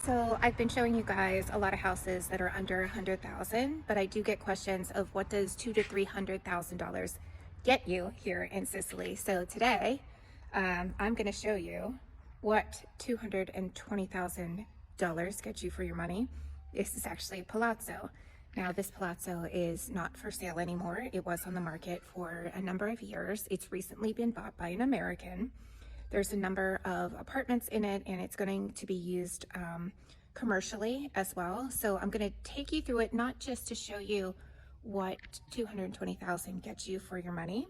So I've been showing you guys a lot of houses that are under 100,000, but I do get questions of what does $200,000 to $300,000 get you here in Sicily. So today, I'm going to show you what $220,000 gets you for your money. This is actually a palazzo. Now this palazzo is not for sale anymore. It was on the market for a number of years. It's recently been bought by an American. There's a number of apartments in it, and it's going to be used commercially as well. So I'm going to take you through it, not just to show you what 220,000 gets you for your money,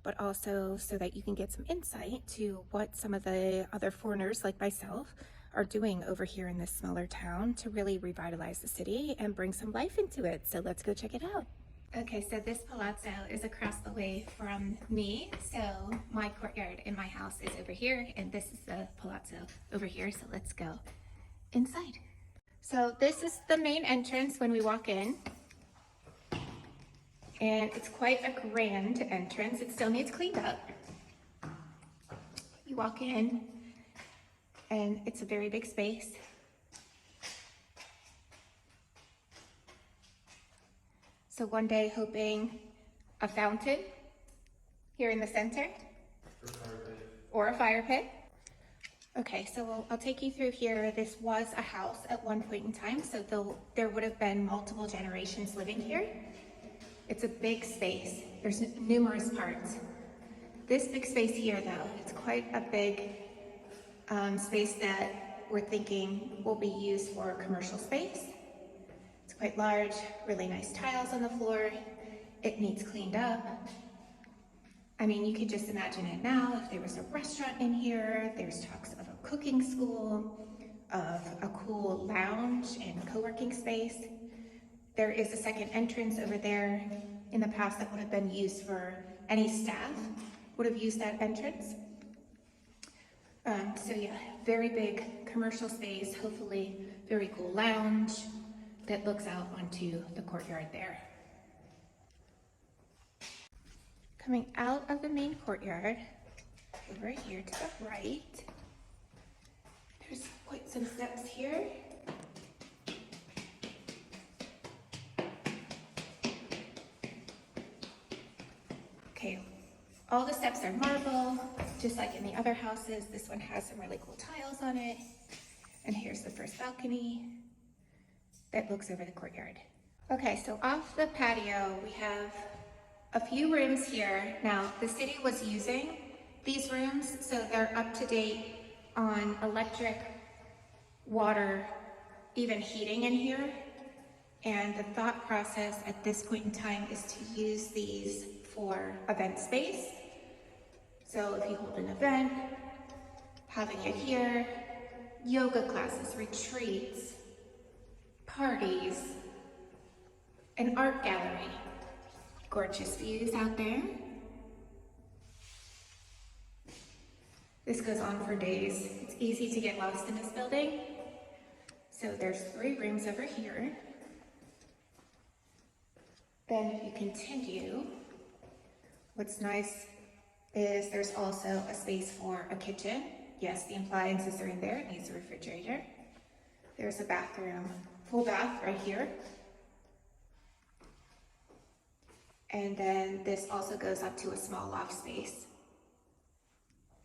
but also so that you can get some insight to what some of the other foreigners like myself are doing over here in this smaller town to really revitalize the city and bring some life into it. So let's go check it out. Okay, so this palazzo is across the way from me. So my courtyard in my house is over here, and this is the palazzo over here. So let's go inside. So this is the main entrance when we walk in. And it's quite a grand entrance. It still needs cleaned up. You walk in, and it's a very big space. So one day hoping a fountain here in the center or a fire pit. Okay, so I'll take you through here. This was a house at one point in time, so there would have been multiple generations living here. It's a big space. There's numerous parts. This big space here though, it's quite a big space that we're thinking will be used for commercial space. It's quite large, really nice tiles on the floor. It needs cleaned up. I mean, you could just imagine it now. If there was a restaurant in here, there's talks of a cooking school, of a cool lounge and co-working space. There is a second entrance over there in the past that would have been used for any staff would have used that entrance. So yeah, very big commercial space, hopefully very cool lounge that looks out onto the courtyard there. Coming out of the main courtyard, over here to the right, there's quite some steps here. Okay, all the steps are marble, just like in the other houses. This one has some really cool tiles on it. And here's the first balcony that looks over the courtyard. Okay, so off the patio, we have a few rooms here. Now, the city was using these rooms, so they're up to date on electric, water, even heating in here. And the thought process at this point in time is to use these for event space. So if you hold an event, having it here, yoga classes, retreats, parties, an art gallery, gorgeous views out there. This goes on for days. It's easy to get lost in this building. So there's 3 rooms over here. Then if you continue, what's nice is there's also a space for a kitchen. Yes, the appliances are in there. It needs a refrigerator. There's a bathroom, full bath right here. And then this also goes up to a small loft space.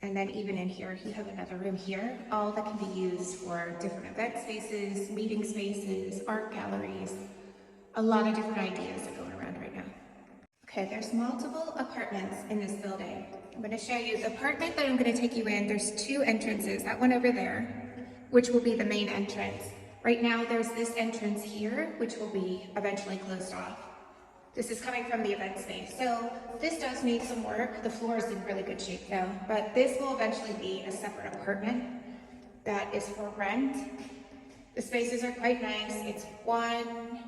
And then even in here, you have another room here, all that can be used for different event spaces, meeting spaces, art galleries, a lot of different ideas are going around right now. Okay, there's multiple apartments in this building. I'm going to show you the apartment that I'm going to take you in. There's 2 entrances, that one over there, which will be the main entrance. Right now there's this entrance here, which will be eventually closed off. This is coming from the event space. So this does need some work. The floor is in really good shape now, but this will eventually be a separate apartment that is for rent. The spaces are quite nice. It's 1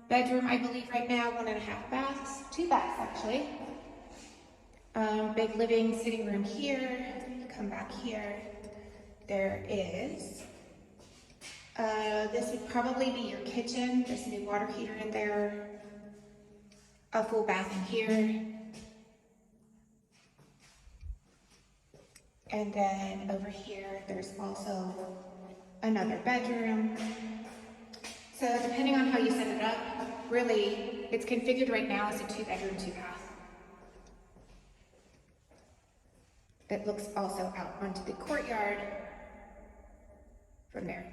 bedroom, I believe right now, 1.5 baths, 2 baths actually. Big living, sitting room here. Come back here. There is, this would probably be your kitchen. There's a new water heater in there. A full bath in here. And then over here, there's also another bedroom. So depending on how you set it up, really, it's configured right now as a 2-bedroom, 2-bath. It looks also out onto the courtyard from there.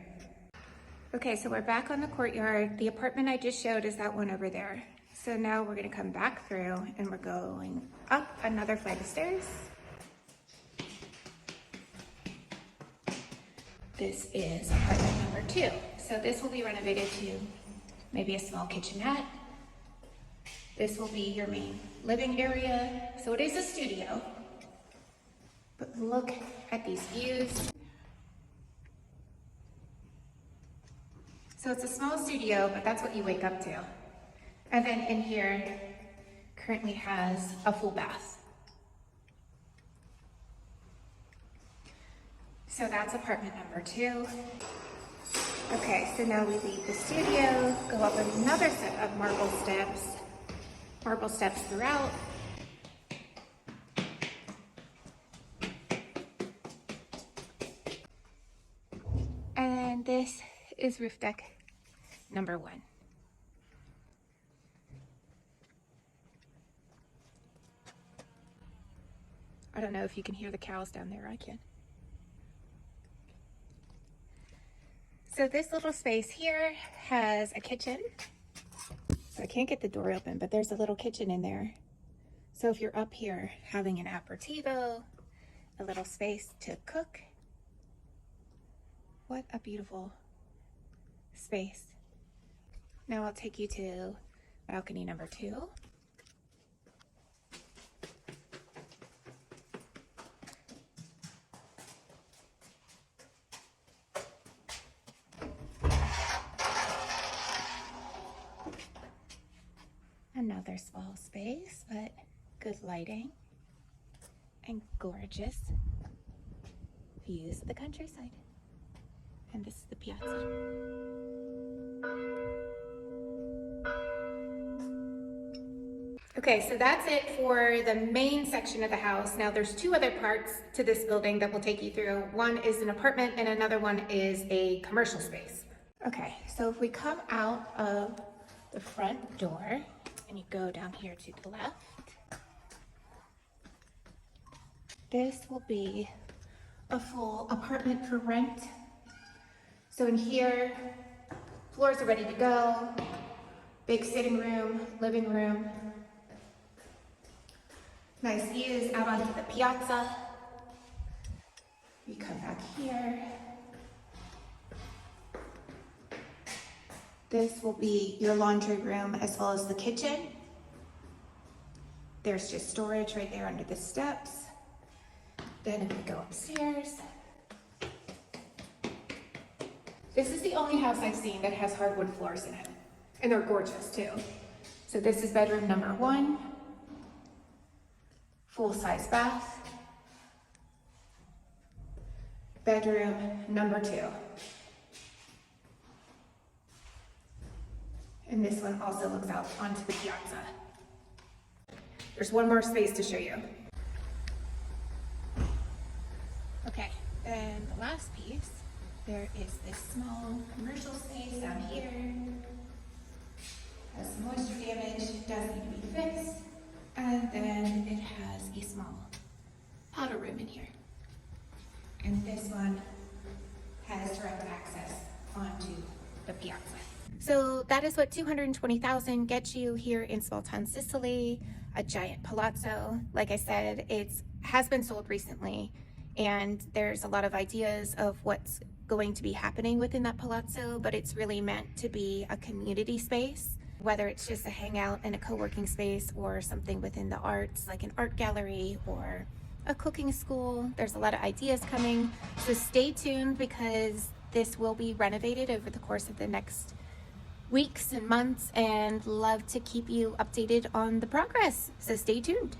Okay, so we're back on the courtyard. The apartment I just showed is that one over there. So now we're gonna come back through and we're going up another flight of stairs. This is apartment number 2. So this will be renovated to maybe a small kitchenette. This will be your main living area. So it is a studio, but look at these views. So it's a small studio, but that's what you wake up to. And then in here, currently has a full bath. So that's apartment number 2. Okay, so now we leave the studio, go up another set of marble steps throughout. And this is roof deck number 1. I don't know if you can hear the cows down there. I can. So this little space here has a kitchen. So I can't get the door open, but there's a little kitchen in there. So if you're up here having an aperitivo, a little space to cook. What a beautiful space. Now I'll take you to balcony number 2. Another small space, but good lighting and gorgeous views of the countryside. And this is the piazza. Okay, so that's it for the main section of the house. Now there's 2 other parts to this building that we'll take you through. One is an apartment and another one is a commercial space. Okay, so if we come out of the front door and you go down here to the left, this will be a full apartment for rent. So in here, floors are ready to go. Big sitting room, living room. Nice views out onto the piazza. You come back here. This will be your laundry room as well as the kitchen. There's just storage right there under the steps. Then if we go upstairs, this is the only house I've seen that has hardwood floors in it. And they're gorgeous too. So this is bedroom number 1, full-size bath. Bedroom number 2. And this one also looks out onto the piazza. There's one more space to show you. Okay, then the last piece, there is this small commercial space down here. Has some moisture damage, does need to be fixed. And then it has a small powder room in here. And this one has direct access onto the piazza. So that is what $220,000 gets you here in small town Sicily, a giant palazzo. Like I said, it has been sold recently, and there's a lot of ideas of what's going to be happening within that palazzo, but it's really meant to be a community space, whether it's just a hangout and a co-working space or something within the arts, like an art gallery or a cooking school. There's a lot of ideas coming, so stay tuned because this will be renovated over the course of the next weeks and months, and love to keep you updated on the progress. So stay tuned.